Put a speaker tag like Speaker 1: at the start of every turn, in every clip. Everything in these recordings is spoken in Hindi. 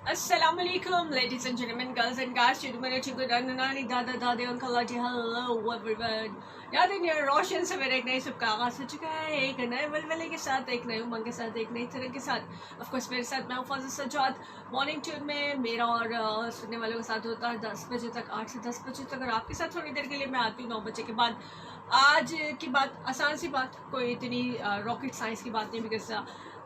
Speaker 1: Assalamualaikum, ladies and gentlemen, girls and guys, children, children, nani, dada, dade, uncle, auntie, hello everyone. याद है रोशन सवेरे एक नए सुबह का आगाज हो चुका है, एक नए वलवले के साथ, एक नए उमंग के साथ, एक नई तरह के साथ। ऑफ कोर्स मेरे साथ मैं हूँ फाजिल सज्जाद। मॉर्निंग ट्यून में मेरा और सुनने वालों के साथ होता है 10 बजे तक, 8 से 10 बजे तक। और आपके साथ थोड़ी देर के लिए मैं आती हूँ 9 बजे के बाद। आज की बात आसान सी बात, कोई इतनी रॉकेट साइंस की बात नहीं, बिकॉज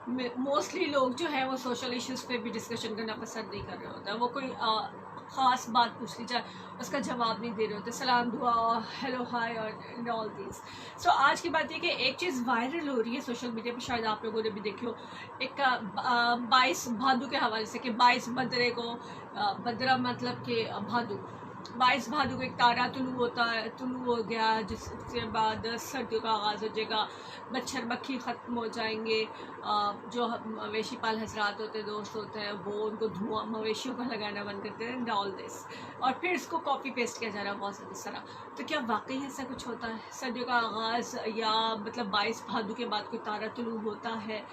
Speaker 1: मोस्टली लोग जो है वो सोशल इश्यूज़ पे भी डिस्कशन करना पसंद नहीं कर रहे होते हैं। वो कोई ख़ास बात पूछ ली जाए उसका जवाब नहीं दे रहे होते, सलाम दुआ हेलो हाय और ऑल दिस। सो आज की बात ये कि एक चीज़ वायरल हो रही है सोशल मीडिया पे, शायद आप लोगों ने भी देखी हो। एक 22 भादु के हवाले से कि 22 बदरे को, बदरा मतलब कि भादु, 22 भादु को एक तारा तुलू होता है, तुलू हो गया, जिसके बाद सर्दियों का आगाज़ हो जाएगा, मच्छर मक्खी ख़त्म हो जाएंगे। जो मवेशी पाल हजरात होते हैं, दोस्त होते हैं, वो उनको धुआं मवेशियों का लगाना बंद करते हैं, ऑल दिस। और फिर इसको कॉपी पेस्ट किया जा रहा है बहुत सारा। तो क्या वाकई ऐसा कुछ होता है? सर्दियों का आगाज़ या मतलब 22 भादु के बाद कोई तारा तुलू होता है?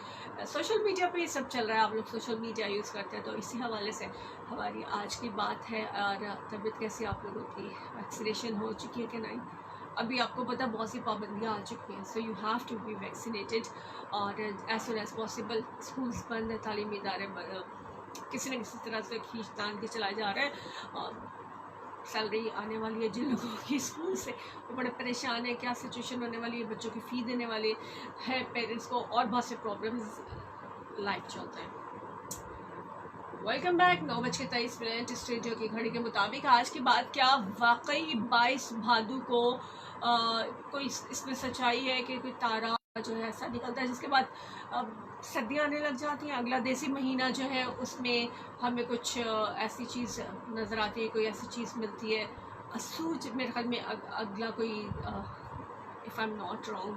Speaker 1: सोशल मीडिया पे ये सब चल रहा है, आप लोग सोशल मीडिया यूज़ करते हैं, तो इसी हवाले से हमारी आज की बात है। और तबीयत कैसी आप लोगों की? वैक्सीनेशन हो चुकी है कि नहीं? अभी आपको पता बहुत सी पाबंदियाँ आ चुकी हैं, so you have to be vaccinated. और as soon as possible schools बंद है, तालीमी इदारे किसी न किसी तरह से खींच तान के चलाए जा रहे हैं। सैलरी आने वाली है जिन लोगों की स्कूल से, वो बड़े परेशान है, क्या सिचुएशन होने वाली है, बच्चों की फ़ी देने वाली है पेरेंट्स को, और बहुत से प्रॉब्लम्स लाइफ चलते हैं। Welcome back. 9:23 स्टूडियो की घड़ी के मुताबिक आज की बात, क्या वाकई 22 भादु को कोई इसमें सच्चाई है कि कोई तारा जो है ऐसा निकलता है जिसके बाद सर्दियाँ आने लग जाती हैं? अगला देसी महीना जो है उसमें हमें कुछ ऐसी चीज़ नज़र आती है, कोई ऐसी चीज़ मिलती है, सूरज मेरे ख्याल में अगला कोई, if I am not wrong,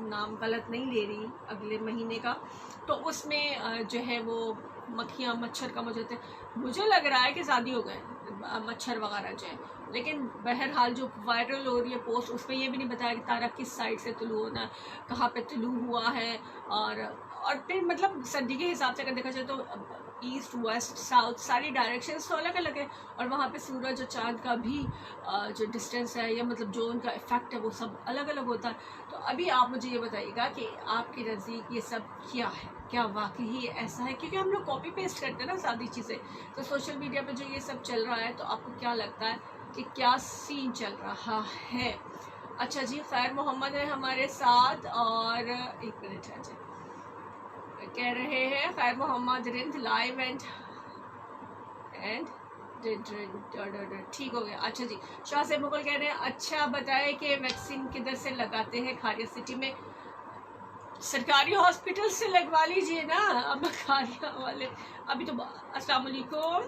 Speaker 1: नाम गलत नहीं ले रही, अगले महीने का, तो उसमें जो है वो मक्खियाँ मच्छर कम हो जाते हैं। मुझे लग रहा है कि शादी हो गए मच्छर वगैरह जो है, लेकिन बहरहाल जो वायरल हो रही है पोस्ट, उस पर यह भी नहीं बताया कि तारा किस साइड से तुलू होना है, कहाँ पे तुलू हुआ है। और फिर मतलब सर्दी के हिसाब से अगर देखा जाए तो ईस्ट वेस्ट साउथ सारी डायरेक्शंस तो अलग अलग है, और वहाँ पे सूरज और चाँद का भी जो डिस्टेंस है या मतलब जो उनका इफ़ेक्ट है वो सब अलग अलग होता है। तो अभी आप मुझे ये बताइएगा कि आपके नज़दीक ये सब क्या है, क्या वाकई ऐसा है? क्योंकि हम लोग कॉपी पेस्ट करते हैं ना सारी चीज़ें, तो सोशल मीडिया पे जो ये सब चल रहा है, तो आपको क्या लगता है कि क्या सीन चल रहा है? अच्छा जी, खैर मोहम्मद है हमारे साथ, और एक मिनट है जी, कह रहे हैं खैर मोहम्मद रिंद लाइव एंड ठीक हो गया। अच्छा जी, शाह से मुगल कह रहे हैं अच्छा बताएं कि वैक्सीन किधर से लगाते हैं? खारिया सिटी में सरकारी हॉस्पिटल से लगवा लीजिए ना। अब खारिया वाले अभी तो अस्सलाम वालेकुम।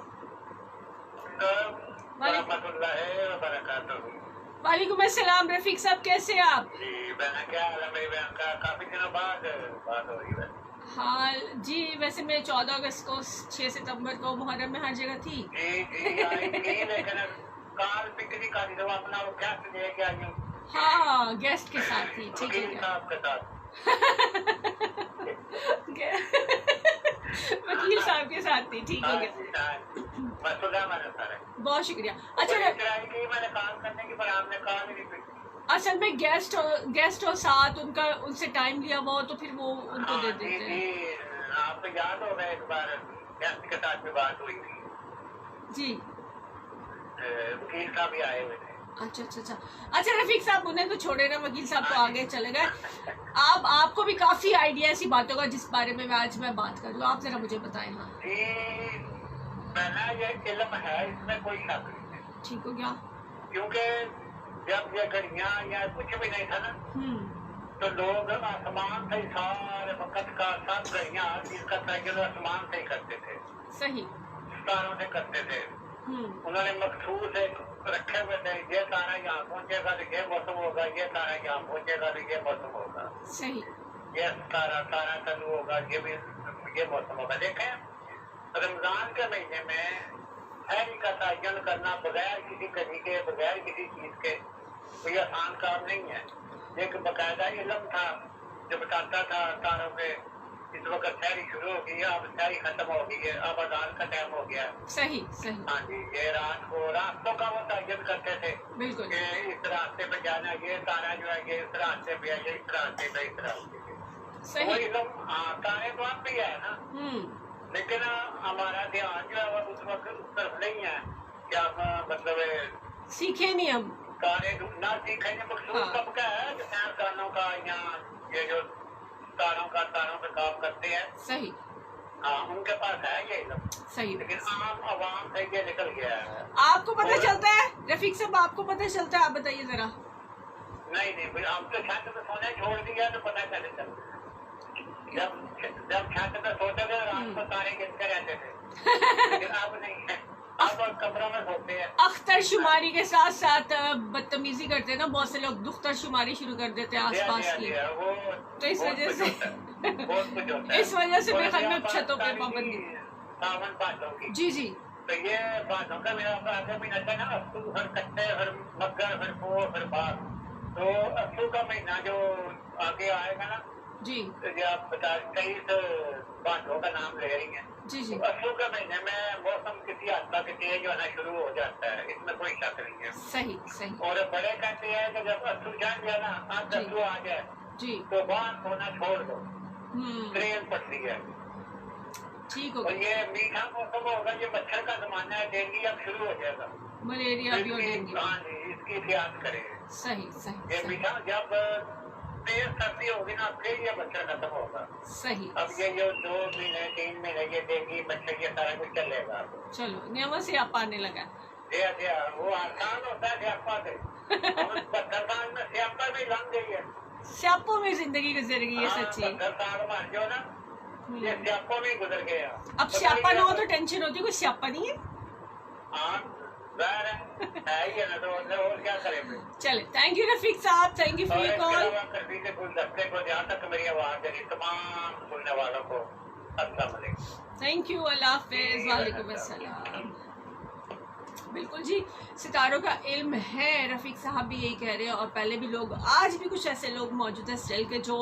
Speaker 1: वालेकुम अस्सलाम। रफीक साहब कैसे आप?
Speaker 2: जी बहन, क्या हाल है मेरी बहन का? काफी दिनों बाद बात हो रही है।
Speaker 1: हाँ जी, वैसे मैं 14 अगस्त को 6 सितंबर को मुहर्रम में हर जगह थी।
Speaker 2: जी आई थी, लेकिन काल पिकनिक का जो अपना वो गेस्ट लेके आई हूँ।
Speaker 1: हाँ, गेस्ट के साथ थी, ठीक है
Speaker 2: साहब के साथ।
Speaker 1: वकील साहब के साथ थी, ठीक हो गया। बहुत शुक्रिया। अच्छा,
Speaker 2: मैंने काम करने की, पर आपने काम ही नहीं की।
Speaker 1: असल में गेस्ट हो साथ, उनका उनसे टाइम लिया वो, तो फिर वो उनको दे देते हैं।
Speaker 2: आपको याद होगा एक बार गेस्ट के साथ भी बात हुई थी
Speaker 1: जी,
Speaker 2: वकील साहब भी आए हुए थे।
Speaker 1: अच्छा रफीक साहब उन्हें तो छोड़े ना, वकील साहब तो आगे चले गए। आपको भी काफी आइडिया ऐसी बातों का जिस बारे में आज मैं बात कर रही हूँ, आप जरा मुझे बताएं। हाँ
Speaker 2: पहला ये इल्म है, इसमें कोई शक नहीं है।
Speaker 1: ठीक हो गया,
Speaker 2: क्योंकि जब ये घड़ियाँ या कुछ भी नहीं था ना, तो लोग आसमान से सारे वक्त का सब घड़ियाँ इसका तयन आसमान से ही करते थे, सही तारों से करते थे। उन्होंने मखसूस रखे हुए थे, ये तारा यहाँ पहुँचेगा तो ये मौसम होगा, ये तारा यहाँ पहुँचेगा तो ये मौसम होगा, सही ये तारा चालू होगा, ये मौसम होगा। देखें, रमजान के महीने में शहरी का तयन करना बगैर किसी तरीके, बगैर किसी चीज के कोई आसान काम नहीं है। एक बाकायदा इल्म था जो बताता था तारों के इस वक्त शहरी शुरू हो गई है, अब शहरी खत्म हो गई है, अब अजान का टाइम हो गया है।
Speaker 1: सही सही।
Speaker 2: हाँ जी, ये रास्तों का वो तयन करते थे
Speaker 1: बिल्कुल
Speaker 2: कि इस रास्ते पे जाना, ये तारा जो है ये इस रास्ते पे है, ये इस रास्ते पे, इस रास्ते पे।
Speaker 1: सही।
Speaker 2: तारे तो अब भी है ना, लेकिन हमारा ध्यान जो है वो उस वक्त उस तरफ नहीं है कि हम मतलब
Speaker 1: सीखे नहीं हम
Speaker 2: तारे ना सीखेंगे। मकसूद कब का है कि साइंसदानों का या ये जो तारों पे काम करते हैं।
Speaker 1: सही।
Speaker 2: हाँ, उनके पास है ये इल्म।
Speaker 1: सही।
Speaker 2: लेकिन आम आवाम से ये निकल गया है।
Speaker 1: आपको पता चलता है रफीक साहब, आपको पता चलता है? आप बताइए जरा।
Speaker 2: नहीं, हम तो छत पे सोने छोड़ दिया तो पता चले चलता। जब छत पे सोते थे रात को तारे गिनते रहते थे, लेकिन अब नहीं है, अब कमरों में सोते हैं।
Speaker 1: अख्तर शुमारी के साथ साथ बदतमीजी करते हैं ना बहुत से लोग, दुख्तर शुमारी शुरू कर देते हैं आसपास की, तो इस वजह से मेरे ख्याल में छतों पे पाबंदी।
Speaker 2: सावन बातों की।
Speaker 1: जी जी।
Speaker 2: तो ये बातों का मेरा आगे महीना था ना, अक्टूबर, हर कट्टे, हर मगर, हर पोर, हर बाग। तो अक्टूबर का महीना जो आगे आएगा ना
Speaker 1: जी,
Speaker 2: तो आप 23 बातों का नाम ले रही हैं।
Speaker 1: जी जी।
Speaker 2: तो अक्टूबर के महीने में मौसम किसी हद तक तेज होना शुरू हो जाता है, इसमें कोई शक नहीं है।
Speaker 1: सही सही।
Speaker 2: और बड़े कहते हैं कि जब अक्टूबर जान गया ना, आज अक्टूबर आ जाए जी, तो बाहर सोना छोड़ दो, ट्रेन पड़ती है। ठीक होगा। और ये मीठा मौसम होगा, ये मच्छर का जमाना है, डेंगू अब शुरू हो जाएगा,
Speaker 1: मलेरिया भी और डेंगू।
Speaker 2: हाँ जी, इसकी एहतियात करें।
Speaker 1: सही सही।
Speaker 2: ये मीठा जब तेज सर्दी होगी ना, फिर ये मच्छर खत्म होगा।
Speaker 1: सही।
Speaker 2: अब ये जो 2 महीने 3 महीने ये डेंगू मच्छर ये सारा कुछ चलेगा। चलो,
Speaker 1: नियम से आप आने लगा।
Speaker 2: वो आसान होता है स्यापा से। 70 साल में स्यापा में लग गई है,
Speaker 1: स्यापों में जिंदगी गुजर गई है। सच्ची
Speaker 2: 70 साल मान जो ना, ये स्यापों में गुजर गया।
Speaker 1: अब स्यापा ना हो तो टेंशन होती है, कोई स्यापा नहीं है।
Speaker 2: और क्या करें।
Speaker 1: चले, थैंक यू रफीक साहब, thank you for your call.
Speaker 2: गुलदस्ते को जहाँ तक मेरी आवाज दे रही तमाम सुनने वालों को अस्सलाम वालेकुम।
Speaker 1: थैंक यू, अल्लाह हाफिज, वालेकुम अस्सलाम। बिल्कुल जी, सितारों का इल्म है, रफीक साहब भी यही कह रहे हैं, और पहले भी लोग, आज भी कुछ ऐसे लोग मौजूद हैं स्टिल के जो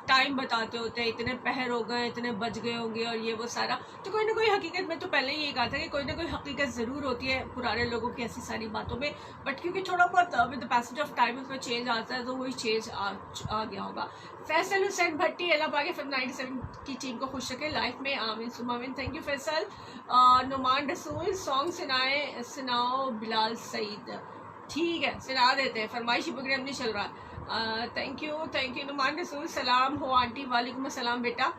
Speaker 1: टाइम बताते होते हैं, इतने पहर हो गए, इतने बज गए होंगे और ये वो सारा। तो कोई ना कोई हकीकत में, तो पहले ही ये कहा था कि कोई ना कोई हकीकत ज़रूर होती है पुराने लोगों की ऐसी सारी बातों में, बट क्योंकि थोड़ा बहुत with the passage of time उसमें चेंज आता है, तो वही चेंज आ गया होगा। फैसल हुसैन भट्टी, अल्लाह पाक फिल्म 97 की टीम को खुश रखे लाइफ में, आमीन सुमामीन। Thank you Faisal. Numan Rasool, song सुनाओ बिलाल सईद। ठीक है, सुना देते हैं, फरमाइशी प्रोग्राम नहीं चल रहा है। थैंक यू नुमान रसूल। सलाम हो आंटी। वालेकुम अस्सलाम बेटा।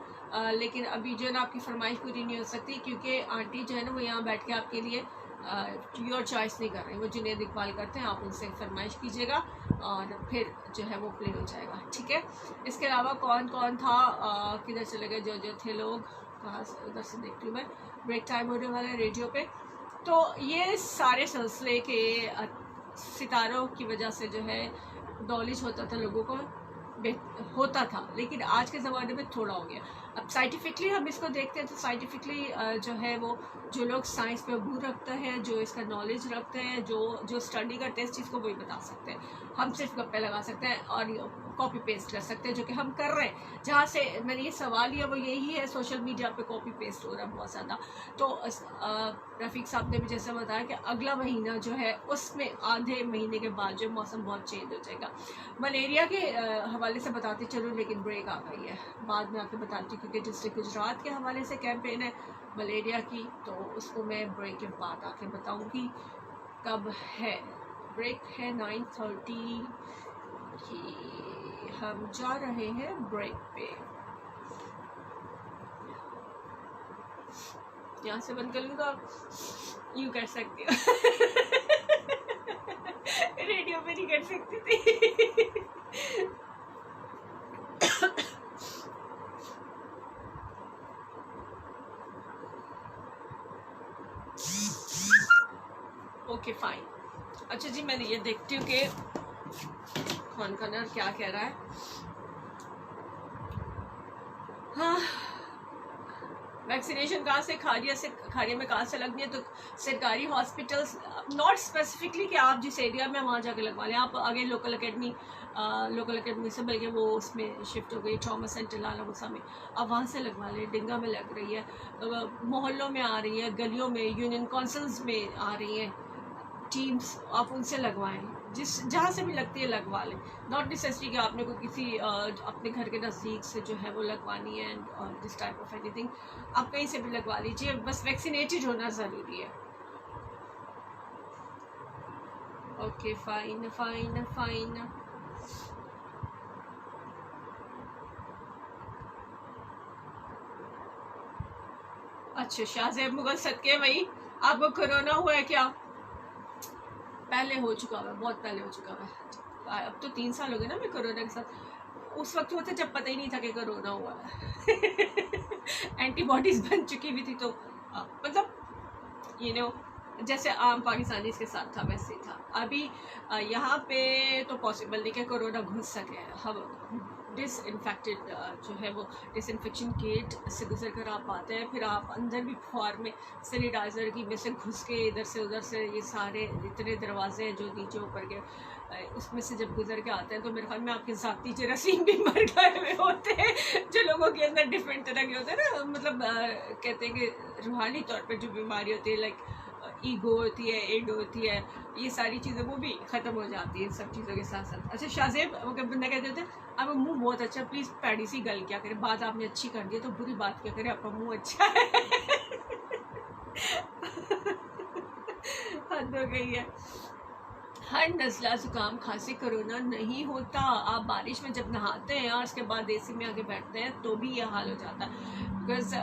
Speaker 1: लेकिन अभी जो है ना आपकी फरमाइश पूरी नहीं हो सकती, क्योंकि आंटी जो है ना वो यहाँ बैठ के आपके लिए योर चॉइस नहीं कर रही, वो जुनेद इकबाल करते हैं, आप उनसे फरमाइश कीजिएगा और फिर जो है वो प्ले हो जाएगा, ठीक है। इसके अलावा कौन कौन था, किधर चले गए जो थे लोग, कहाँ से, उधर से देखती हूँ मैं। ब्रेक टाइम होने वाला है रेडियो पे। तो ये सारे सिलसिले के सितारों की वजह से जो है नॉलेज होता था लोगों को, होता था, लेकिन आज के ज़माने में थोड़ा हो गया। अब साइंटिफिकली हम इसको देखते हैं तो साइंटिफिकली जो है वो जो लोग साइंस पे अबूर रखते हैं, जो इसका नॉलेज रखते हैं, जो स्टडी करते हैं इस चीज़ को, वही बता सकते हैं। हम सिर्फ गप्पे लगा सकते हैं और कॉपी पेस्ट कर सकते हैं, जो कि हम कर रहे हैं। जहाँ से मैंने ये सवाल लिया वो यही है, सोशल मीडिया पे कॉपी पेस्ट हो रहा है बहुत ज़्यादा। तो रफ़ीक साहब ने भी जैसा बताया कि अगला महीना जो है उसमें आधे महीने के बाद जो मौसम बहुत चेंज हो जाएगा। मलेरिया के हवाले से बताती चलूँ, लेकिन ब्रेक आ गई है, बाद में आके बताती, क्योंकि डिस्ट्रिक्ट गुजरात के हवाले से कैंपेन है मलेरिया की, तो उसको मैं ब्रेक के बाद आके बताऊँगी कब है। ब्रेक है 9:30 की, हम जा रहे हैं ब्रेक पे। यहाँ से बंद कर लूँगा, यूँ कर सकती हो। रेडियो पे नहीं कर सकती थी। Okay fine. अच्छा जी, मैं ये देखती हूँ कि कौन कौन और क्या कह रहा है। हाँ, वैक्सीनेशन कहाँ से, खारिया में कहाँ से लगनी है? तो सरकारी हॉस्पिटल्स, नॉट स्पेसिफिकली कि आप जिस एरिया में वहाँ जाके लगवा लें। आप आगे लोकल अकेडमी से, बल्कि वो उसमें शिफ्ट हो गई ट्रॉमा सेंटर लाला मुसा में, आप वहाँ से लगवा लें। डिंगा में लग रही है, मोहल्लों में आ रही है, गलियों में, यूनियन काउंसिल्स में आ रही हैं टीम्स, आप उनसे लगवाएं। जहाँ से भी लगती है लगवा लें। नॉट नेसेसरी कि आपने को किसी अपने घर के नज़दीक से जो है वो लगवानी है, and this type of anything आप कहीं से भी लगवा लीजिए, बस वैक्सीनेटेड होना ज़रूरी है। Okay, fine fine fine. अच्छा, शाहजेब मुगल सदके भाई, आपको कोरोना हुआ है क्या? पहले हो चुका है, बहुत पहले हो चुका है। अब तो 3 साल हो गए ना मैं कोरोना के साथ। उस वक्त हुआ था जब पता ही नहीं था कि कोरोना हुआ है। एंटीबॉडीज बन चुकी भी थी, तो मतलब यू नो जैसे आम पाकिस्तानी के साथ था वैसे था। अभी यहाँ पे तो पॉसिबल नहीं कि कोरोना घुस सके। हम डिसइंफेक्टेड जो है वो डिसइंफेक्शन किट से गुजर कर आप आते हैं, फिर आप अंदर भी फॉर में सैनिटाइज़र की में से घुस के इधर से उधर से ये सारे इतने दरवाजे हैं जो नीचे ऊपर के, उसमें से जब गुजर के आते हैं तो मेरे ख्याल में आपके ज़ाती जरासीम भी मर गए हुए होते हैं, जो लोगों के अंदर डिफरेंट तरह के होते हैं ना, मतलब कहते हैं कि रूहानी तौर पर जो बीमारी होती है, लाइक ईगो होती है, एड होती है, ये सारी चीज़ें वो भी ख़त्म हो जाती है इन सब चीज़ों के साथ साथ। अच्छा शाहजेब, बंदा कहते थे अब मुंह बहुत अच्छा, प्लीज़ पैडी सी गल क्या करे, बात आपने अच्छी कर दी तो बुरी बात क्या करे, आपका मुंह अच्छा है। हद हो गई है। हर नज़ला ज़ुकाम खांसी कोरोना नहीं होता। आप बारिश में जब नहाते हैं और उसके बाद एसी में आके बैठते हैं तो भी ये हाल हो जाता है, बिकॉज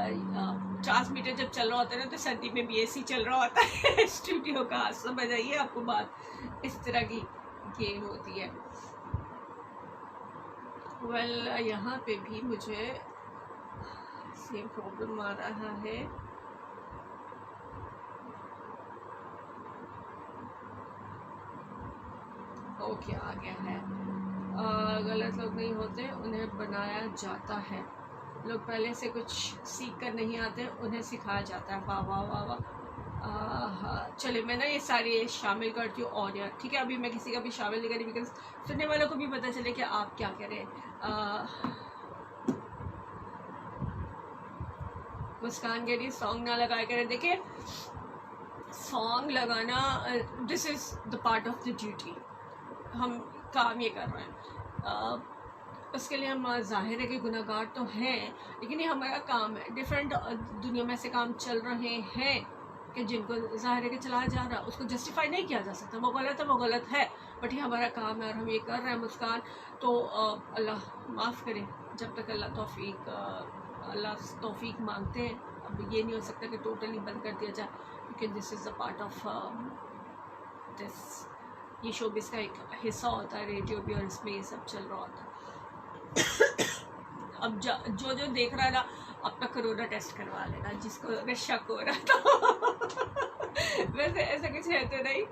Speaker 1: ट्रांसमीटर जब चल रहा होता है ना तो सर्दी में भी एसी चल रहा होता है। स्टूडियो का समझ आइए आपको बात, इस तरह की गेम होती है। वेल यहाँ पे भी मुझे सेम प्रॉब्लम आ रहा है। ओके, आ गया है। गलत लोग नहीं होते, उन्हें बनाया जाता है। लोग पहले से कुछ सीख कर नहीं आते, उन्हें सिखाया जाता है। वाह वाह वाह वाह। चलिए मैं ना ये सारे शामिल करती हूँ और यार ठीक है, अभी मैं किसी का भी शामिल नहीं करी, बिकॉज सुनने वालों को भी पता चले कि आप क्या कह रहे हैं। मुस्कान कह रही सॉन्ग ना लगाया करें। देखिए सॉन्ग लगाना, this is the part of the duty. हम काम ये कर रहे हैं, उसके लिए हम जाहिर है कि गुनाहगार तो हैं, लेकिन ये हमारा काम है। डिफरेंट दुनिया में ऐसे काम चल रहे हैं कि जिनको जाहिर है कि चलाया जा रहा है, उसको जस्टिफाई नहीं किया जा सकता। वो गलत है, वो गलत है, बट ये हमारा काम है और हम ये कर रहे हैं। मुस्कान तो अल्लाह माफ़ करे, जब तक अल्लाह तौफीक मांगते हैं। अब ये नहीं हो सकता कि टोटली बंद कर दिया जाए, क्योंकि this is a part of this, ये शोबिस का एक हिस्सा होता है, रेडियो भी, और इसमें ये सब चल रहा होता है। अब जो देख रहा है ना, अपना कोरोना टेस्ट करवा लेना, जिसको अगर शक हो रहा तो। वैसे ऐसा कुछ है तो नहीं,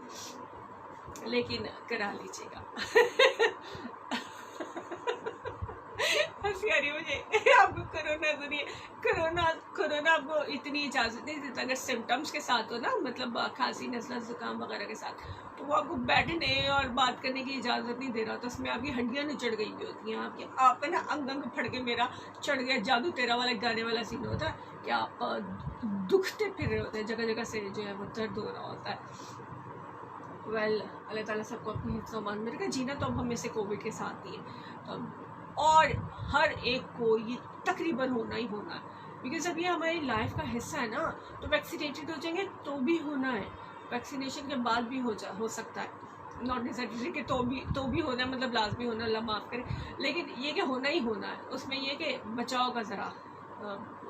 Speaker 1: लेकिन करा लीजिएगा। हंसी आ रही मुझे। आपको कोरोना आपको इतनी इजाज़त नहीं देता। अगर सिम्टम्स के साथ हो ना, मतलब खांसी, नज़ला, ज़ुकाम वगैरह के साथ, तो वो आपको बैठने और बात करने की इजाज़त नहीं दे रहा। तो उसमें आपकी हड्डियाँ नहीं चढ़ गई हुई होती हैं, आपका ना अंग अंग फट के मेरा चढ़ गया, जादू तेरा वाला गाने वाला सीन होता है कि आप दुखते फिर रहे होते हैं, जगह जगह से जो है वो दर्द हो रहा होता है। वेल अल्लाह ताला सबको अपनी हिफ्ज़ व अमान में रखे। जीना तो अब हमें से कोविड के साथ ही है, और हर एक को ये तकरीबन होना ही होना है, बिकॉज अब ये हमारी लाइफ का हिस्सा है ना। तो वैक्सीनेटेड हो जाएंगे तो भी होना है, वैक्सीनेशन के बाद भी हो सकता है, नॉट नेसेसरी कि तो भी होना है, मतलब लाजमी होना, अल्लाह माफ़ करे, लेकिन ये कि होना ही होना है। उसमें ये कि बचाव का ज़रा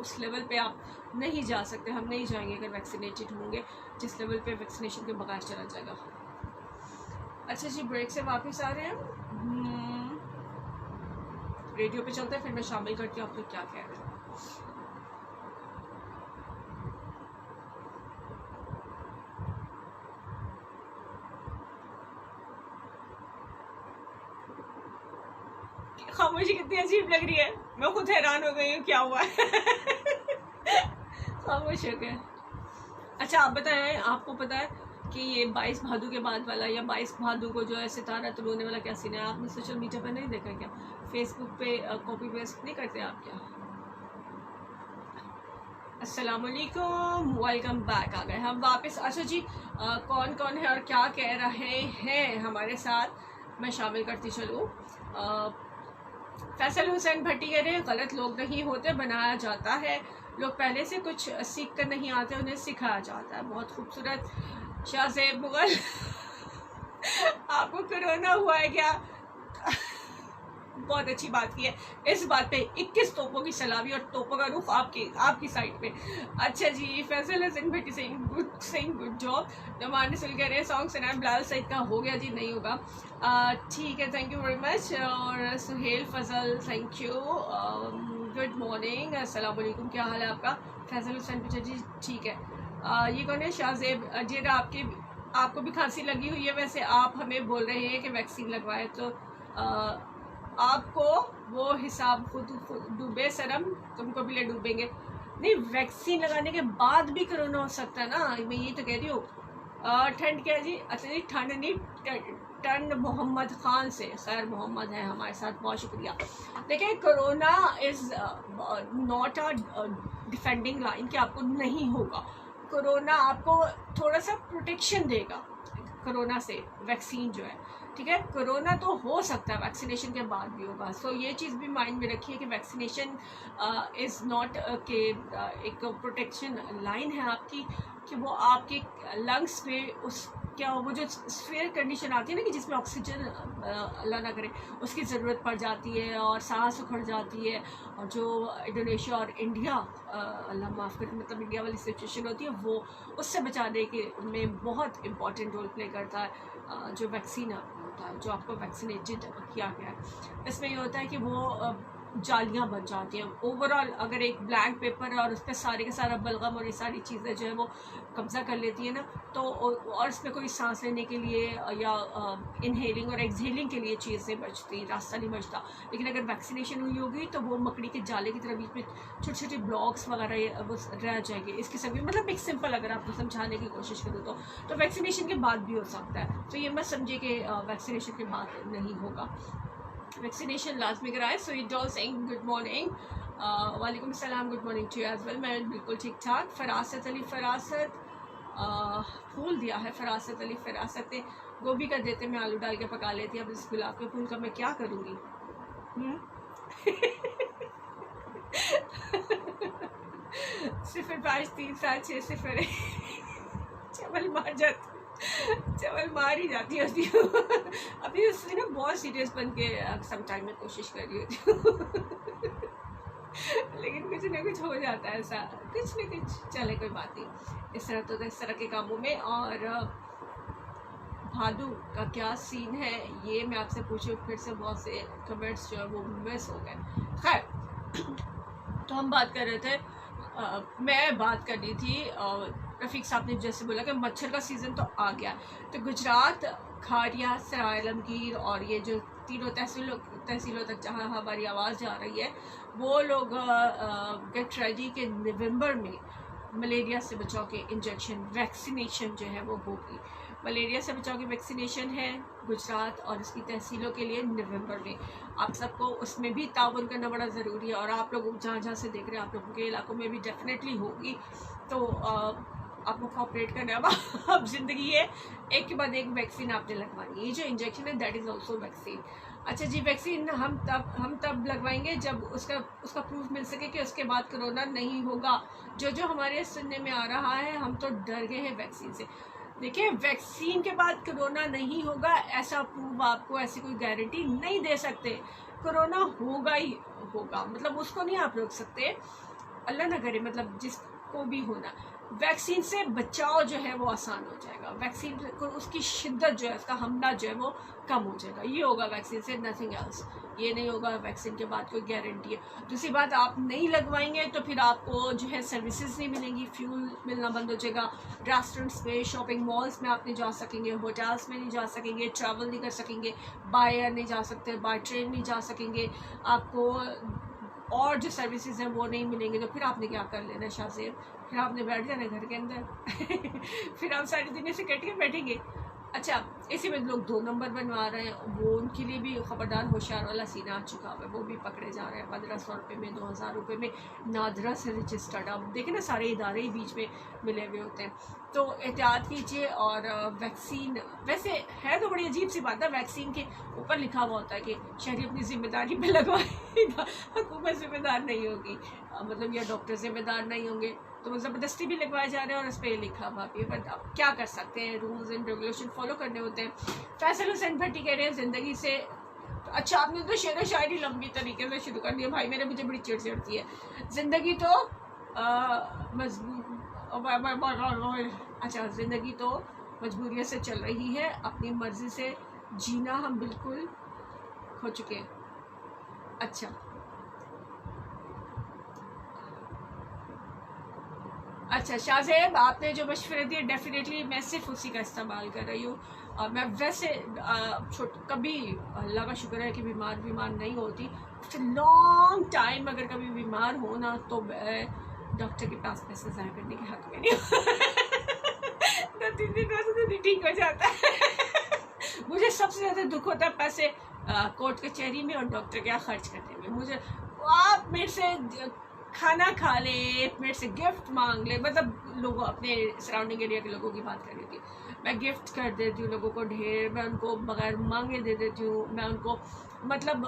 Speaker 1: उस लेवल पे आप नहीं जा सकते, हम नहीं जाएंगे अगर वैक्सीनेटेड होंगे, जिस लेवल पे वैक्सीनेशन के बगैर चला जाएगा। अच्छा जी, ब्रेक से वापस आ रहे हैं, रेडियो पे चलते हैं, फिर मैं शामिल करती हूँ आप लोग क्या कह रहे हैं। खामोशी कितनी अजीब लग रही है, मैं खुद हैरान हो गई हूँ क्या हुआ है। खामोश हो गए। अच्छा आप बताएं, आपको पता है कि ये 22 भादु के बाद वाला या 22 भादु को जो है सितारा तोड़ने वाला क्या सीन है? आपने सोशल मीडिया पर नहीं देखा क्या? फेसबुक पे कॉपी पेस्ट नहीं करते आप क्या? अस्सलामुअलैकुम, वेलकम बैक। आ गए हम वापस। अच्छा जी, कौन कौन है और क्या कह रहे हैं हमारे साथ, मैं शामिल करती चलूँ। फैसल हुसैन भट्टी कह रहे हैं गलत लोग नहीं होते, बनाया जाता है। लोग पहले से कुछ सीख कर नहीं आते, उन्हें सिखाया जाता है। बहुत खूबसूरत। शाहज़ेब मुगल आपको कोरोना हुआ है क्या? बहुत अच्छी बात की है। इस बात पे 21 तोपों की सलामी और तोपों का रुख आपकी साइड पे। अच्छा जी, फैसल हसन भट्टी सिंह गुड जॉब। नमान रसूल कह रहे हैं सॉन्ग सुना बिलाल सईद का हो गया जी, नहीं होगा। ठीक है, थैंक यू वेरी मच। और सुहेल फजल थैंक यू, गुड मॉर्निंग, अस्सलाम वालेकुम, क्या हाल है आपका? फैसल हुसैन पूछा जी ठीक है। ये कौन है? शाहज़ेब जी, आपको भी खांसी लगी हुई है, वैसे आप हमें बोल रहे हैं कि वैक्सीन लगवाए, तो आपको वो हिसाब खुद डूबे सरम, तुमको भी ले डूबेंगे। नहीं, वैक्सीन लगाने के बाद भी कोरोना हो सकता है ना, मैं यही तो कह रही हूँ। ठंड क्या जी? अच्छा जी, ठंड नहीं, टन मोहम्मद खान से। खैर मोहम्मद है हमारे साथ, बहुत शुक्रिया। देखिए, corona is not a defending line कि आपको नहीं होगा। कोरोना आपको थोड़ा सा प्रोटेक्शन देगा कोरोना से, वैक्सीन जो है, ठीक है। कोरोना तो हो सकता है वैक्सीनेशन के बाद भी होगा। सो ये चीज़ भी माइंड में रखिए कि वैक्सीनेशन इज़ नॉट के एक प्रोटेक्शन लाइन है आपकी, कि वो आपके लंग्स पे उस क्या वो जो स्फीयर कंडीशन आती है ना, कि जिसमें ऑक्सीजन अल्लाह ना करे उसकी ज़रूरत पड़ जाती है और सांस उखड़ जाती है, और जो इंडोनेशिया और इंडिया अल्लाह माफ़ करे, मतलब इंडिया वाली सिचुएशन होती है, वो उससे बचाने के में बहुत इम्पॉर्टेंट रोल प्ले करता है जो वैक्सीन होता है, जो आपको वैक्सीनेटेड किया गया है। इसमें ये होता है कि वो जालियाँ बन जाती हैं। ओवरऑल अगर एक ब्लैंक पेपर है और उस पर सारे का सारा बलगम और ये सारी चीज़ें जो है वो कब्जा कर लेती है ना, तो और इसमें कोई सांस लेने के लिए या इनहेलिंग और एक्सहेलिंग के लिए चीज़ें बचती, रास्ता नहीं बचता। लेकिन अगर वैक्सीनेशन हुई होगी तो वो मकड़ी के जाले की तरह बीच में छोटे छोटे ब्लॉक्स वगैरह वो रह जाएंगे। इसकी सभी मतलब एक सिंपल अगर आपको समझाने की कोशिश करूँ तो वैक्सीनेशन के बाद भी हो सकता है। तो ये मत समझिए कि वैक्सीनेशन के बाद नहीं होगा, वैक्सीनेशन लाजमी कराएं। So it all saying good morning, वालेकुम सलाम, good morning to you as well. मैं बिल्कुल ठीक ठाक। फरासत अली, फरासत फूल दिया है फरासत अली, फरासत ने गोभी का देते मैं आलू डाल के पका लेती। अब इस गुलाब के फूल का मैं क्या करूँगी? 053760 चवल मार जाती, चवल मार ही जाती होती हूँ। अभी उससे ना बहुत सीरियस बन के सम टाइम में कोशिश कर रही होती हूँ लेकिन कुछ ना कुछ हो जाता है ऐसा, कुछ ना कुछ। चले कोई बात नहीं, इस तरह तो इस तरह के कामों में। और भादु का क्या सीन है ये मैं आपसे पूछूं, फिर से बहुत से कमेंट्स जो है वो मिस हो गए। खैर, तो हम बात कर रहे थे, मैं बात कर रही थी, रफ़ीक साहब ने जैसे बोला कि मच्छर का सीज़न तो आ गया। तो गुजरात, खारिया, सराय आलमगीर और ये जो तीनों तहसीलों तक जहाँ हमारी आवाज़ जा रही है, वो लोग गेट रेडी के नवंबर में मलेरिया से बचाव के इंजेक्शन वैक्सीनेशन जो है वो होगी। मलेरिया से बचाव की वैक्सीनेशन है गुजरात और इसकी तहसीलों के लिए नवंबर में। आप सबको उसमें भी ताउन करना बड़ा ज़रूरी है, और आप लोग जहाँ जहाँ से देख रहे हैं आप लोगों के इलाकों में भी डेफिनेटली होगी। तो आपको कोऑपरेट करना है। अब ज़िंदगी है, एक के बाद एक वैक्सीन आपने लगवानी है। ये जो इंजेक्शन है दैट इज़ ऑल्सो वैक्सीन। अच्छा जी, वैक्सीन हम तब लगवाएंगे जब उसका प्रूफ मिल सके कि उसके बाद कोरोना नहीं होगा। जो हमारे सुनने में आ रहा है, हम तो डर गए हैं वैक्सीन से। देखिए, वैक्सीन के बाद कोरोना नहीं होगा ऐसा प्रूफ आपको ऐसी कोई गारंटी नहीं दे सकते। कोरोना होगा ही होगा, मतलब उसको नहीं आप रोक सकते, अल्लाह ना करे, मतलब जिसको भी होना। वैक्सीन से बचाव जो है वो आसान हो जाएगा, वैक्सीन को उसकी शिद्दत जो है, उसका हमला जो है वो कम हो जाएगा। ये होगा वैक्सीन से, नथिंग एल्स। ये नहीं होगा वैक्सीन के बाद कोई गारंटी है। दूसरी बात, आप नहीं लगवाएंगे तो फिर आपको जो है सर्विसेज नहीं मिलेंगी, फ्यूल मिलना बंद हो जाएगा, रेस्टोरेंट्स में, शॉपिंग मॉल्स में आप नहीं जा सकेंगे, होटल्स में नहीं जा सकेंगे, ट्रैवल नहीं कर सकेंगे, बाय एयर नहीं जा सकते, बाय ट्रेन नहीं जा सकेंगे, आपको और जो सर्विसेज हैं वो नहीं मिलेंगे। तो फिर आपने क्या कर लेना शाहज़ेब? फिर आपने बैठ जाना घर के अंदर फिर आप सारी दुनिया से कट के बैठेंगे। अच्छा, इसी में लोग 2 नंबर बनवा रहे हैं, वो उनके लिए भी खबरदार होशियार वाला सीना आ चुका है, वो भी पकड़े जा रहे हैं 1500 रुपये में, 2000 रुपये में, नादरा से रजिस्टर्ड। आप देखें ना, सारे इदारे ही बीच में मिले हुए होते हैं, तो एहतियात कीजिए। और वैक्सीन वैसे है तो बड़ी अजीब सी बात है, वैक्सीन के ऊपर लिखा हुआ होता है कि शहरी अपनी जिम्मेदारी पे लगवाएगा, हुकूमत जिम्मेदार नहीं होगी, मतलब या डॉक्टर जिम्मेदार नहीं होंगे, तो ज़बरदस्ती भी लगवाए जा रहे हैं और इस पर लिखा हुआ भी है। बट आप क्या कर सकते हैं, रूल्स एंड रेगुलेशन फॉलो करने होते हैं। फैसल हुसैन भट्टी कह रहे हैं ज़िंदगी से, अच्छा आपने तो शेर शायरी लंबी तरीके से शुरू कर दिया भाई, मेरे मुझे बड़ी चिड़ चिड़ती है। ज़िंदगी तो अच्छा, ज़िंदगी तो मजबूरियत से चल रही है, अपनी मर्ज़ी से जीना हम बिल्कुल खो चुके हैं। अच्छा अच्छा शाहज़ेब, आपने जो मशवरे दिए डेफिनेटली मैं सिर्फ उसी का इस्तेमाल कर रही हूँ। और मैं वैसे कभी अल्लाह का शुक्र है कि बीमार नहीं होती। लॉन्ग टाइम अगर कभी बीमार हो ना तो मैं डॉक्टर के पास पैसे ज़ाया करने के हक में नहीं हूँ। 2-3 दिन वैसे तो नहीं ठीक हो जाता है। मुझे सबसे ज़्यादा दुख होता है पैसे कोर्ट कचहरी में और डॉक्टर के यहाँ खर्च करने में। मुझे आप मेरे से खाना खा ले, मेरे से गिफ्ट मांग ले, मतलब लोगों अपने सराउंडिंग एरिया के लोगों की बात कर रही थी, मैं गिफ्ट कर देती हूँ लोगों को ढेर, मैं उनको बगैर मांगे दे देती हूँ, मैं उनको मतलब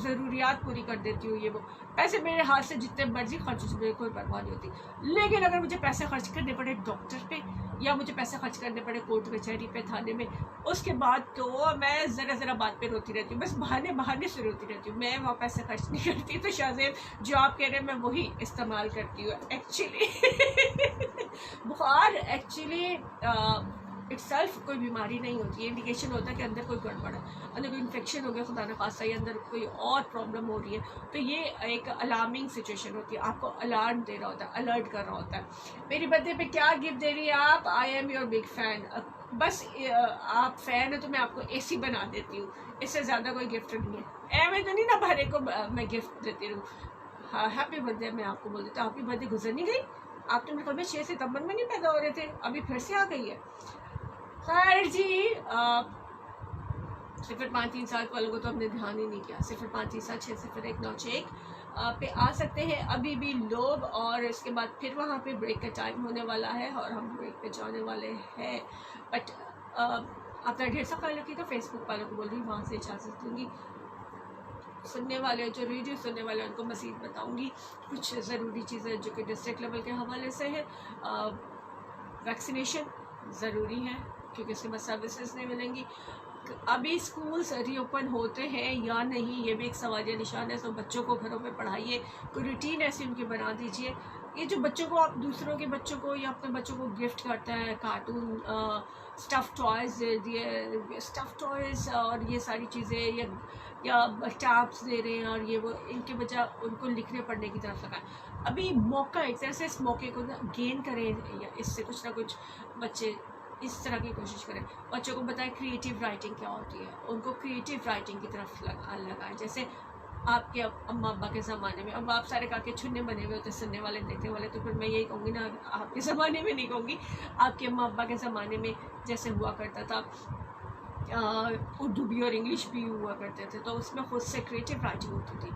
Speaker 1: ज़रूरियात पूरी कर देती हूँ। ये वो पैसे मेरे हाथ से जितने मर्जी खर्च हो, मुझे कोई परवाह नहीं होती। लेकिन अगर मुझे पैसे खर्च करने पड़े डॉक्टर पे या मुझे पैसे खर्च करने पड़े कोर्ट कचहरी पे, थाने में, उसके बाद तो मैं ज़रा बात पे रोती रहती हूँ, बस बहाने से रोती रहती हूँ। मैं वहाँ पैसे खर्च नहीं करती। तो शाहज़ेब जो आप कह रहे हैं मैं वही इस्तेमाल करती हूँ एक्चुअली। बुखार एक्चुअली इट्सेल्फ कोई बीमारी नहीं होती है, इंडिकेशन होता है कि अंदर कोई गड़बड़ है, अंदर कोई इन्फेक्शन हो गया, खुदा न खास्ता, या अंदर कोई और प्रॉब्लम हो रही है, तो ये एक अलार्मिंग सिचुएशन होती है, आपको अलार्म दे रहा होता है, अलर्ट कर रहा होता है। मेरी बर्थडे पे क्या गिफ्ट दे रही है आप? I am your big fan. बस आप फैन है तो मैं आपको AC बना देती हूँ, इससे ज़्यादा कोई गिफ्ट नहीं है। एवं तो नहीं ना भरे को मैं गिफ्ट देती रहूँ। हाँ, हैप्पी बर्थडे मैं आपको बोल देती हूँ। हैप्पी बर्थडे गुजर नहीं गई, आप तो मेरे ख्याल में 6 सितंबर में नहीं पैदा हो रहे थे, अभी फिर से आ गई है। खैर जी, 0537 वालों को तो हमने ध्यान ही नहीं किया। 0537 60196 पे आ सकते हैं अभी भी लोग, और इसके बाद फिर वहाँ पे ब्रेक का टाइम होने वाला है और हम ब्रेक पे जाने वाले हैं। बट अपना ढेर सा ख्याल रखिएगा। फेसबुक वालों को बोल रही हूँ, वहाँ से इजाज़त दूँगी। सुनने वाले जो रेडियो सुनने वाले उनको मज़ीद बताऊँगी कुछ ज़रूरी चीज़ें जो कि डिस्ट्रिक्ट लेवल के हवाले से है। वैक्सीनेशन ज़रूरी है क्योंकि उसके बाद सर्विसेज नहीं मिलेंगी। अभी स्कूल्स रीओपन होते हैं या नहीं, ये भी एक सवालिया निशान है। तो बच्चों को घरों पे पढ़ाइए, कोई रूटीन ऐसी उनकी बना दीजिए। ये जो बच्चों को आप दूसरों के बच्चों को या अपने बच्चों को गिफ्ट करते हैं, कार्टून स्टफ़ टॉयज़ दे दिए, स्टफ़ टॉयज़ और ये सारी चीज़ें, या टैब्स दे रहे हैं और ये वो, इनके बजाय उनको लिखने पढ़ने की तरफ लगाएं। अभी मौका, एक तरह से इस मौके को गेन करें या इससे कुछ ना कुछ बच्चे इस तरह की कोशिश करें। बच्चों को बताएं क्रिएटिव राइटिंग क्या होती है, उनको क्रिएटिव राइटिंग की तरफ लगाएं। जैसे आपके अम्मा अब्बा के ज़माने में, अब आप सारे काके छुन्ने बने हुए होते, सुनने वाले देखने वाले, तो फिर मैं यही कहूँगी ना, आपके ज़माने में नहीं कहूँगी, आपके अम्मा अब्बा के ज़माने में जैसे हुआ करता था, उर्दू भी और इंग्लिश भी हुआ करते थे, तो उसमें खुद से क्रिएटिव राइटिंग होती थी।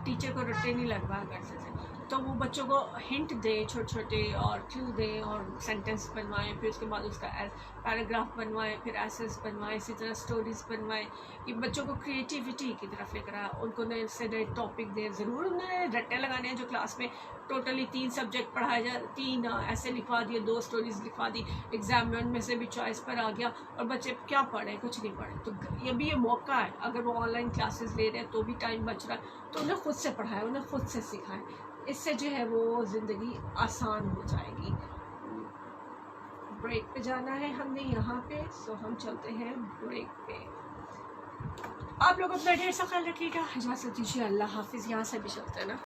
Speaker 1: टीचर को रट्टे नहीं लगवाया करते थे, तो वो बच्चों को हिंट दें, छोटे छोटे और क्लू दें और सेंटेंस बनवाएं, फिर उसके बाद उसका पैराग्राफ बनवाएं, फिर एसेस बनवाएं, इसी तरह स्टोरीज बनवाएं। ये बच्चों को क्रिएटिविटी की तरफ लेकर आए, उनको नए से नए टॉपिक दें। ज़रूर उन्हें रट्टे लगाने हैं जो क्लास में टोटली 3 सब्जेक्ट पढ़ाए जाए, 3 ऐसे लिखवा दिए, 2 स्टोरीज लिखवा दी, एग्जाम में उनमें से भी चॉइस पर आ गया और बच्चे क्या पढ़े, कुछ नहीं पढ़े। तो ये भी ये मौका है, अगर वो ऑनलाइन क्लासेस ले रहे हैं तो भी टाइम बच रहा है, तो उन्हें खुद से पढ़ाएं, उन्हें खुद से सिखाएं। इससे जो है वो ज़िंदगी आसान हो जाएगी। ब्रेक पे जाना है हमने यहाँ पे, सो हम चलते हैं ब्रेक पे। आप लोग अपना ढेर सा ख्याल रखिएगा, इजाज़त दीजिए, अल्लाह हाफिज़। यहाँ से भी चलते हैं ना।